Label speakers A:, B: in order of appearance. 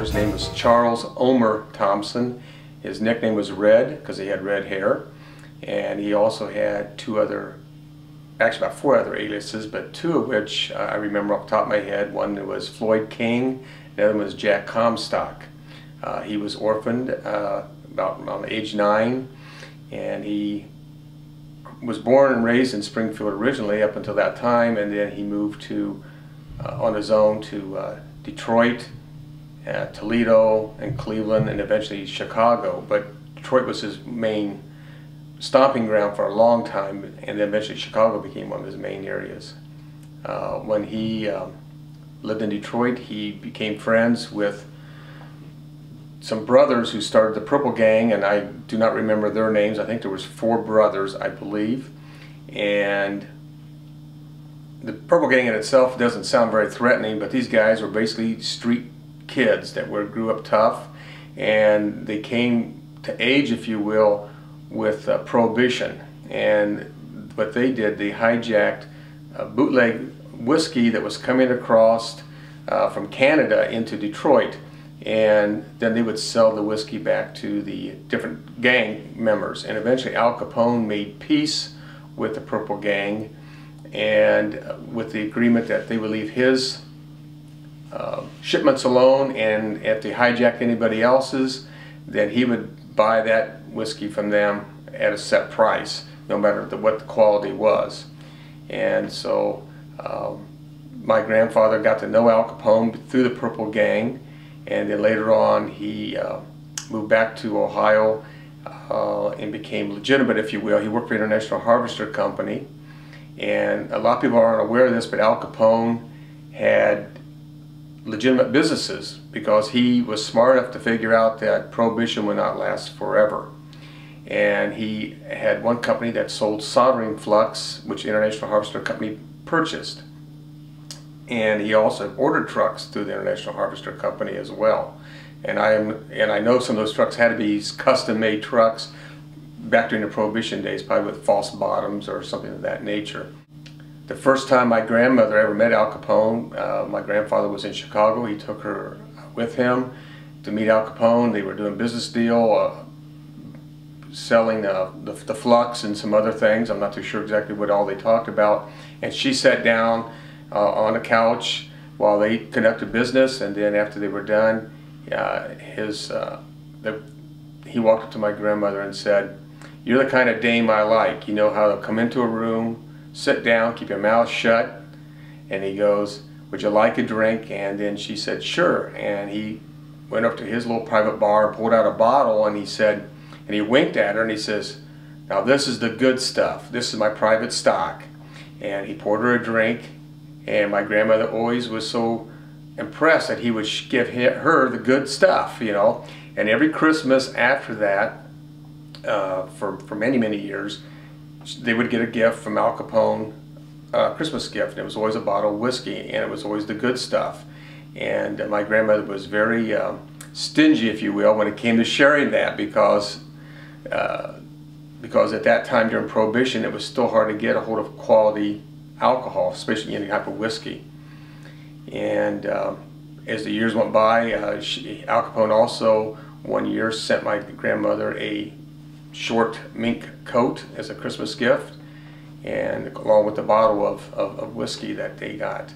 A: grandfather's name was Charles Omer Thompson. His nickname was Red because he had red hair, and he also had actually about four other aliases, but two of which I remember off the top of my head. One was Floyd King, the other one was Jack Comstock. He was orphaned about around age 9, and he was born and raised in Springfield originally up until that time, and then he moved to on his own to Detroit, Toledo, and Cleveland, and eventually Chicago. But Detroit was his main stomping ground for a long time, and then eventually Chicago became one of his main areas. When he lived in Detroit, he became friends with some brothers who started the Purple Gang, and I do not remember their names. I think there was 4 brothers, I believe. And the Purple Gang in itself doesn't sound very threatening, but these guys were basically street kids that grew up tough, and they came to age, if you will, with Prohibition. And what they did, they hijacked bootleg whiskey that was coming across from Canada into Detroit, and then they would sell the whiskey back to the different gang members. And eventually Al Capone made peace with the Purple Gang, and with the agreement that they would leave his shipments alone, and if they hijacked anybody else's, then he would buy that whiskey from them at a set price, no matter what the quality was. And so my grandfather got to know Al Capone through the Purple Gang, and then later on he moved back to Ohio and became legitimate, if you will. He worked for International Harvester Company, and a lot of people aren't aware of this, but Al Capone had legitimate businesses because he was smart enough to figure out that Prohibition would not last forever. And he had one company that sold soldering flux, which International Harvester Company purchased. And he also ordered trucks through the International Harvester Company as well. And I know some of those trucks had to be custom-made trucks back during the Prohibition days, probably with false bottoms or something of that nature. The first time my grandmother ever met Al Capone, my grandfather was in Chicago. He took her with him to meet Al Capone. They were doing a business deal, selling the flux and some other things. I'm not too sure exactly what all they talked about. And she sat down on a couch while they conducted business, and then after they were done, he walked up to my grandmother and said, "You're the kind of dame I like. You know how to come into a room, sit down, keep your mouth shut." And he goes, "Would you like a drink?" And then she said, "Sure." And he went up to his little private bar and pulled out a bottle, and he said, and he winked at her, and he says, "Now this is the good stuff. This is my private stock." And he poured her a drink, and my grandmother always was so impressed that he would give her the good stuff, you know. And every Christmas after that, for many, many years, they would get a gift from Al Capone, a Christmas gift, and it was always a bottle of whiskey, and it was always the good stuff. And my grandmother was very stingy, if you will, when it came to sharing that, because at that time during Prohibition, it was still hard to get a hold of quality alcohol, especially any type of whiskey. And as the years went by, Al Capone also one year sent my grandmother a short mink coat as a Christmas gift, and along with the bottle of whiskey that they got.